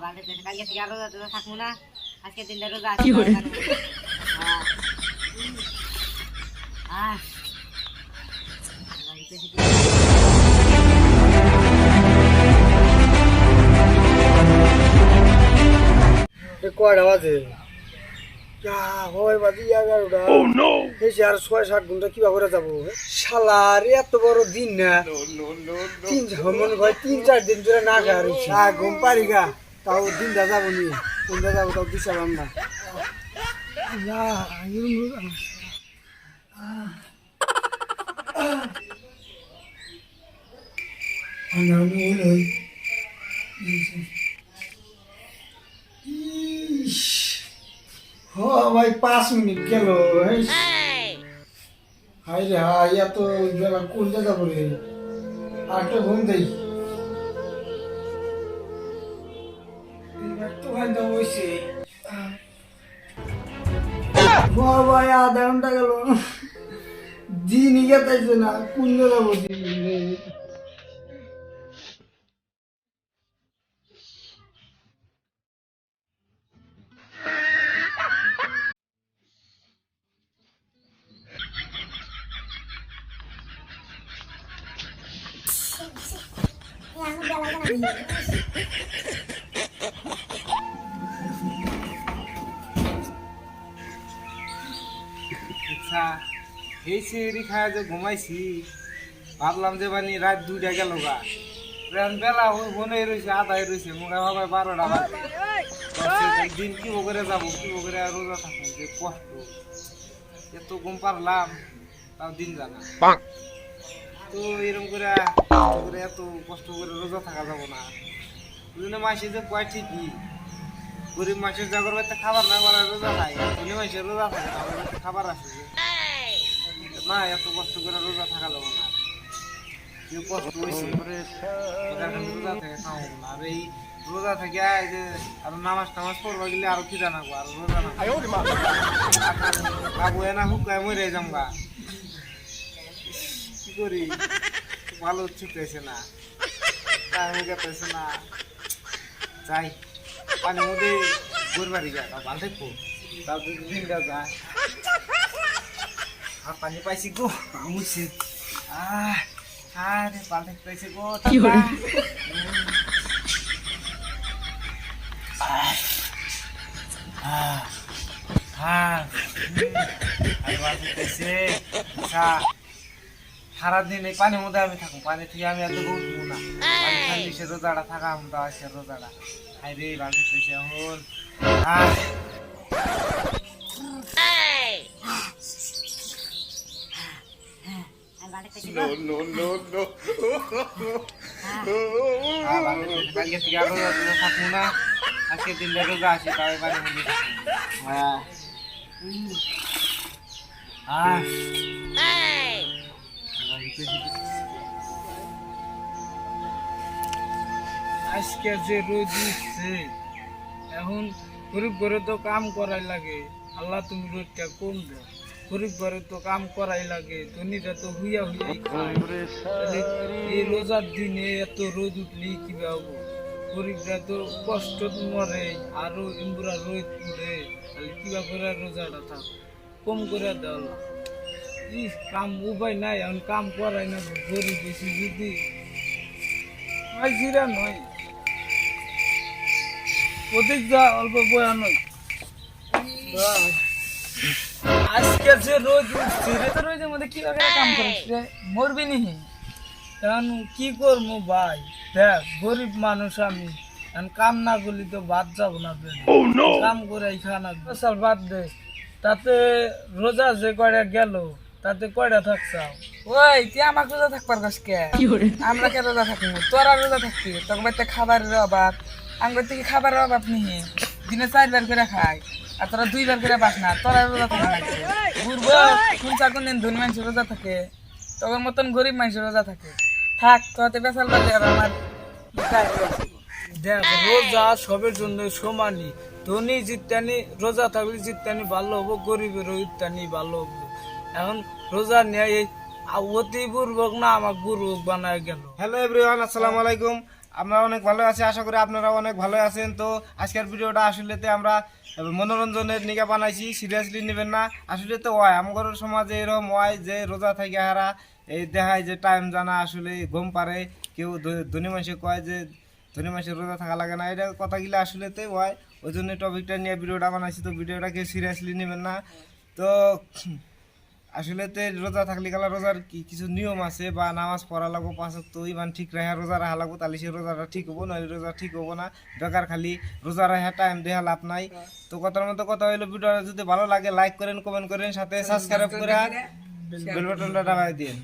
বাড়িতে পেয়েছে কালকে থেকে আর রোজা টোজা থাকবো না আজকে দিনটা রোজা আছে কয়টা বাজে হয় বাজে 11টা এসে আর 6-7 ঘন্টা কিভাবে করে যাবো শালার এত বড় দিন না মনে হয় 3-4 দিন ধরে না খাওয়া রয়েছে ঘুম পারি গা তাও দিনটা যাবো নি কোনটা যাবো তাও দিছিলাম না ভাই 5 মিনিট গেল হাই রে হাই এত বেলা কোন জায়গা বলে আর একটা ঘুম দেই তো ভাই দাও হইছে ভাই আধা ঘন্টা গেল দিনই গেছে না কোন জায়গা বলি আচ্ছা এই সিঁড়ি খায় যে ঘুমাইছি ভাবলাম যে মানে রাত 2টা গেল গা বেলা বনে রয়েছে আধাই রয়েছে মুখে ভাবাই 12টা বাজে দিন কি করে যাবো কি করে রোজা থাকবো যে কষ্ট এত ঘুম পারলাম তাও দিন জানা তো এরকম করে এত কষ্ট করে রোজা থাকা যাবো না মাসে যে কয় ঠিকই গরিব মানুষের জাগর বাড়িতে খাবার না করা রোজা খায় ধনী মানুষের রোজা থাকে না খাবার আসে না এত কষ্ট করে রোজা থাকা যাবো না কেউ কষ্ট হয়েছে রোজা থেকে খাওয়াবো না আর এই রোজা থেকে যে আরো নামাজ টামাজ পড়বা গেলে আরো কি জানাবো আর রোজা না খাবো না হুকায় মরে যামগা কি করি ভালো ছুটেছে না গেতেছে না যাই পানির মধ্যে গরবারি যায় ভাল থাকবো তার যদি দিনটা যায় আর পানি পাইছি গো মুছে আরে ভাল থাকতে পাইছে গো সারাদিন এই পানির মধ্যে আমি থাকবো পানি থেকে আমি এত উঠবো না পানি খালি সে রোজাটা থাকা আমরা সে রোজাটা হাই রে বালতি পেয়েছে এখন কালকে থেকে আর রোজা থাকবো না আজকে দিনটা রোজা আসে তাই পানির মধ্যে আজকে যে রোদ উঠছে এখন গরিব ঘরে তো কাম করাই লাগে আল্লাহ তুমি রোদটা কম দাও গরিব ঘরে তো কাম করাই লাগে ধনীরা তো হুইয়া হুইয়াই খায় এই রোজার দিনে এত রোদ উঠলেই কিভাবে হবো গরিবরা তো কষ্ট মরে আরো ইমরা রোদ উঠে তাহলে কিভাবে করে রোজাটা থাক কম করে দেওয়া কাম উপায় নাই এখন কাম করাই না গরিব বেশি যদি জিরা নয় অধিক যা অল্প বয়া নয় আজকে যে রোজ উঠছি রে তো রোজের মধ্যে কিভাবে কাম করিস রে মরবি নিহি কারণ কি করবো ভাই দেখ গরিব মানুষ আমি কাম না করলি তো বাদ যাবো না কাম করে খানা সাল বাদ দে তাতে রোজা যে কয়টা গেল তাতে কয়টা থাকছাও ওই তুই আমাকে রোজা থাকবার কাছকে আমরা কে রোজা থাকবো তোরা রোজা থাকবি তোর বাড়িতে খাবারের অভাব আমার থেকে খাবারের অভাব নিহি দিনে 4 বার করে খাই আর তোরা 2 বার করে পাস না তোরা রোজা থাকা লাগছে বুঝবো কোন 4 দিন ধনী মানুষ রোজা থাকে তোর মতন গরিব মানুষ রোজা থাকে থাক তোতে বেসাল বাজে আর আমার দেখ রোজা সবের জন্য সমানই ধনী জিত্তানি রোজা থাকলে জিত্তানি ভালো হবো গরিবের ইত্যানি ভালো হবো এখন রোজা নেয় অতি পূর্বক না আমাকে বুর্বক বানায় গেল। হ্যালো এভরিওয়ান, আসসালামু আলাইকুম। আমরা অনেক ভালো আছি, আশা করি আপনারা অনেক ভালো আছেন। তো আজকের ভিডিওটা আসলেতে আমরা মনোরঞ্জনের নিকে বানাইছি, সিরিয়াসলি নেবেন না। আসলে তো হয় আমার সমাজে এরকম হয় যে রোজা থেকে হারা এই দেখায় যে টাইম জানা আসলে ঘুম পারে, কেউ ধনী মানুষে কয় যে ধনী মানুষের রোজা থাকা লাগে না, এটা কথাগুলো আসলেতে হয়। ওই জন্য টপিকটা নিয়ে ভিডিওটা বানাইছি। তো ভিডিওটা কেউ সিরিয়াসলি নেবেন না। তো আসলে তো রোজা থাকলে গেলে রোজার কিছু নিয়ম আছে বা নামাজ পড়া লাগবো 5 ওয়াক্ত, ইমান ঠিক রাখা রোজা রাখা লাগবো, তাহলে সে রোজাটা ঠিক হবো, নইলে রোজা ঠিক হবো না। বেকার খালি রোজা রাখা টাইম দেওয়া লাভ নাই। তো কথার মতো কথা হইলো, ভিডিওটা যদি ভালো লাগে লাইক করেন, কমেন্ট করেন, সাথে সাবস্ক্রাইব করে বেল বাটনটা দাবাই দিন।